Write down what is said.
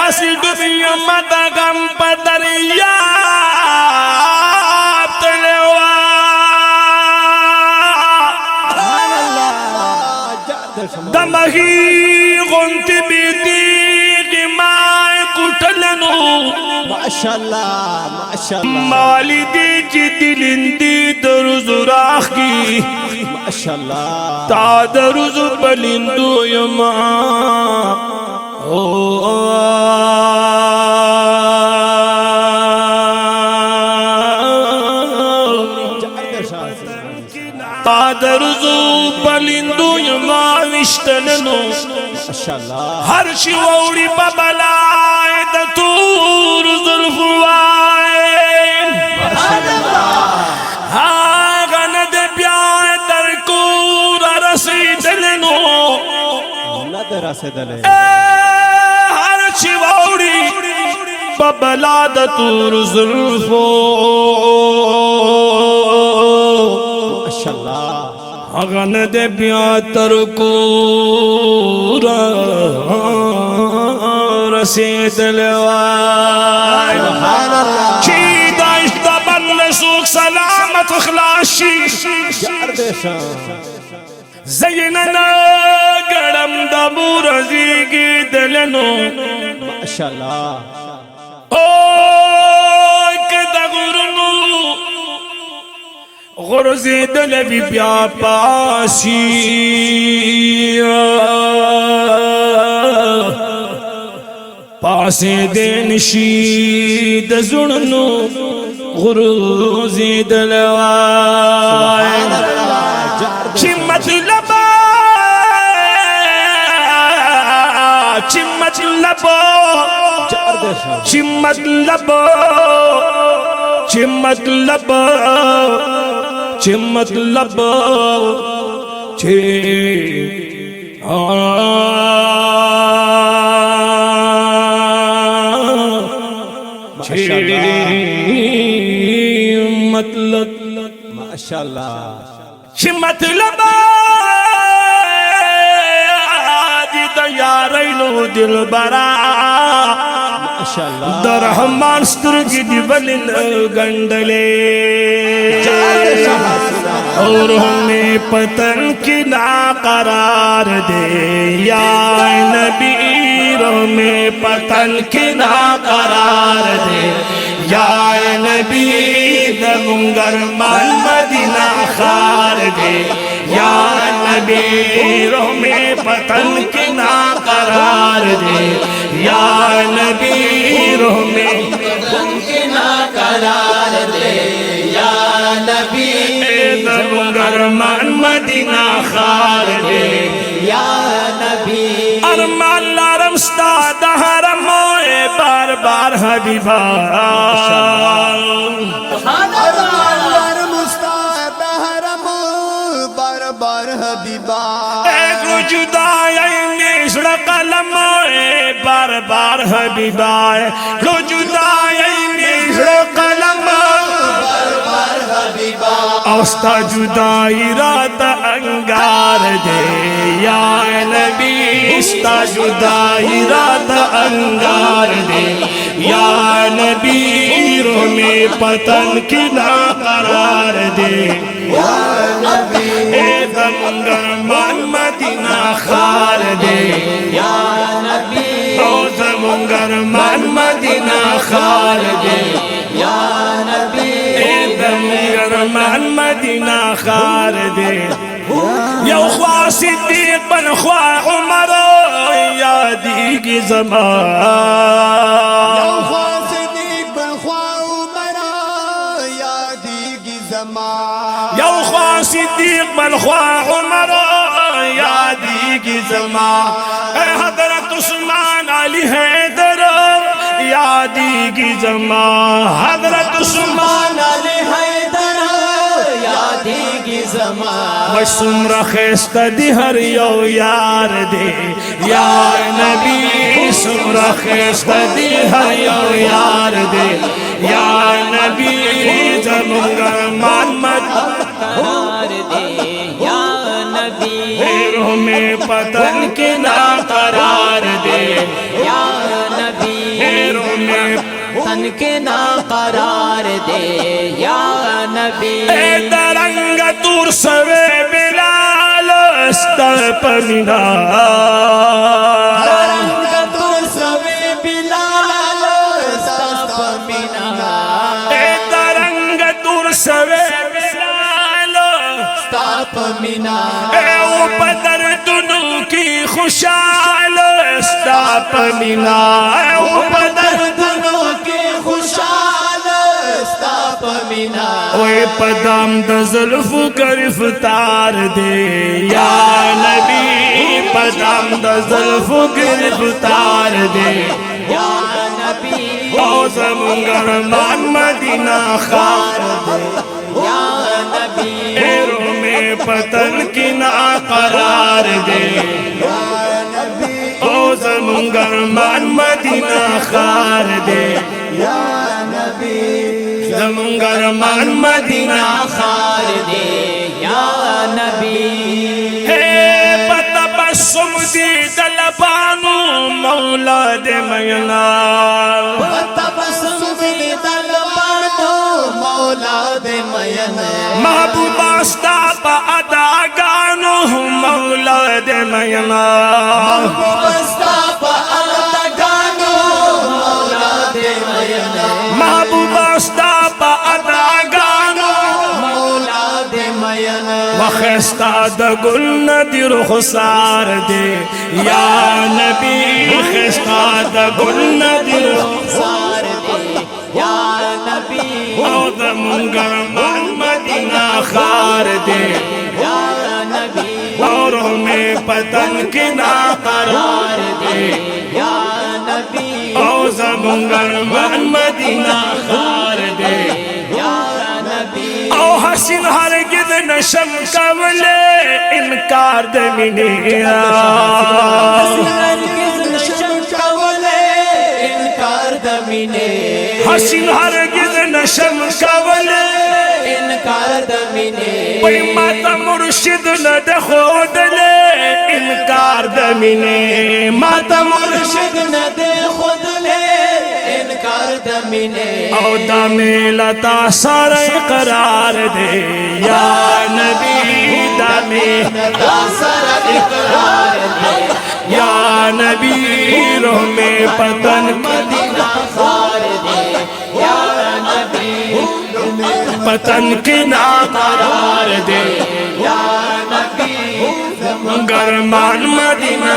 اسی ڈبیا مدہ غم پا دریاب تلوا دمہی غنت بیتی غمائی کٹلنو ماشاءاللہ ماشاءاللہ مالی دی جی دلندی درز راخ کی ماشاءاللہ تا درز بلندو یما تا درز بلندو یما وشتننو ماشاءاللہ ہر شیوڑی ببلائے دتور ظلفوائے آگند بیائے ترکور رسیدنو ندر رسیدلے ہر شیوڑی ببلا دتور ظلفو ماشاءاللہ آگند بیائے ترکور رسید لوائے چی داشت بن سوک سلامت اخلاشی زیننا گرم دبو رزیگی دلنو ماشاءاللہ اوہ کدا غرنو غرزی دل بی بیا پاسی پاسے دین شید زننو غروزی دلوائے چی مطلب چی مطلب چی مطلب چی مطلب چی مطلب چی مطلب ماشاءاللہ چی مطلب آدی تیارینو دل برا ماشاءاللہ در رحمان سترگی دی بلن گندلے اور ہمیں پتن کی نا قرار دے یا نبی ہمیں پتن کی نا قرار دے یا نبی دمونگر من مدینہ خار دے یا نبی ہمیں پتن کی نا قرار دے یا نبی ہمیں پتن کی نا قرار دے یا نبی دمونگر من مدینہ خار دے یا نبی ارمان لارم ستاد حرموئے بار بار حبیبا ارمان لارم استاد حرم بار بار حبیبا ایک جدائی نیشڑ قلموئے بار بار حبیبا جدائی نیشڑ قلموئے اوستا جدائی رات انگار دے یا نبی اوستا جدائی رات انگار دے یا نبی رو میں پتن کی نا قرار دے یا نبی اے دمگر من مدینہ خار دے یا نبی او دمگر من مدینہ خار دے یا نبی من مدینہ خار دے یو خواہ صدیق بن خواہ عمر یادی کی زمان یو خواہ صدیق بن خواہ عمر یادی کی زمان یو خواہ صدیق بن خواہ عمر یادی کی زمان اے حضرت عثمان علی حیدر یادی کی زمان حضرت عثمان علی حیدر یادی کی زمان وشم رخیست دی ہر یو یار دے یا نبی سم رخیست دی ہر یو یار دے یا نبی زمگر محمد قرار دے یا نبی میں پتن کے نا قرار دے یا نبی پتن کے نا قرار دے یا نبی اے درنگ دور سوے بلال استر پمینا درنگ دور سوے بلال استر پمینا اے درنگ دور سوے بلال استر پمینا اے او بدر دنو کی خوشحال استا پمینا اے او بدر دنوں کے خوشحال استا پمینا اوے پدام دا زلف گرفتار دے یا نبی پدام دا زلف گرفتار دے یا نبی او زمگرمان مدینہ خار دے یا نبی ایرو میں پتن کی نا قرار دے او زمگرمان مدینہ خار دے زمگرمان مدینہ خار دے یا نبی ہے بتبسم دی دلبانو مولا دے مینا تبسم دی دلبانو مولا دے مین محبوب استا با اداگانو مولا دے مینا بستا پا ادگانو مولا دے مین محبوب استا با اداگانو مولا دے مین وخستا دا گل ندی رخسار دے یا نبی خستا دا گل ندی رخسار سار دے یا نبی او دا منگرمان مدینہ خار دے یا نبی اور میں پتن کی نا قرار دے یا نبی او زمگرمان مدینہ خار دے یا نبی او حسین ہرگز نشم کولے انکار دے منیرا ہرگز نشم کولے انکار دمینے حسین ہرگز نشم کولے انکار دمینے وی ماتا مرشد ند خود لے انکار دمینے ماتا مرشد مرشد نہ دے خود لے انکار دمینے او دا میلتا سار اقرار دے یا نبی دا میلتا سر اقرار دے یا نبی روح میں پتن مدینہ خار دے یا نبی پتن کی نا قرار دے یا نبی گرمان مدینہ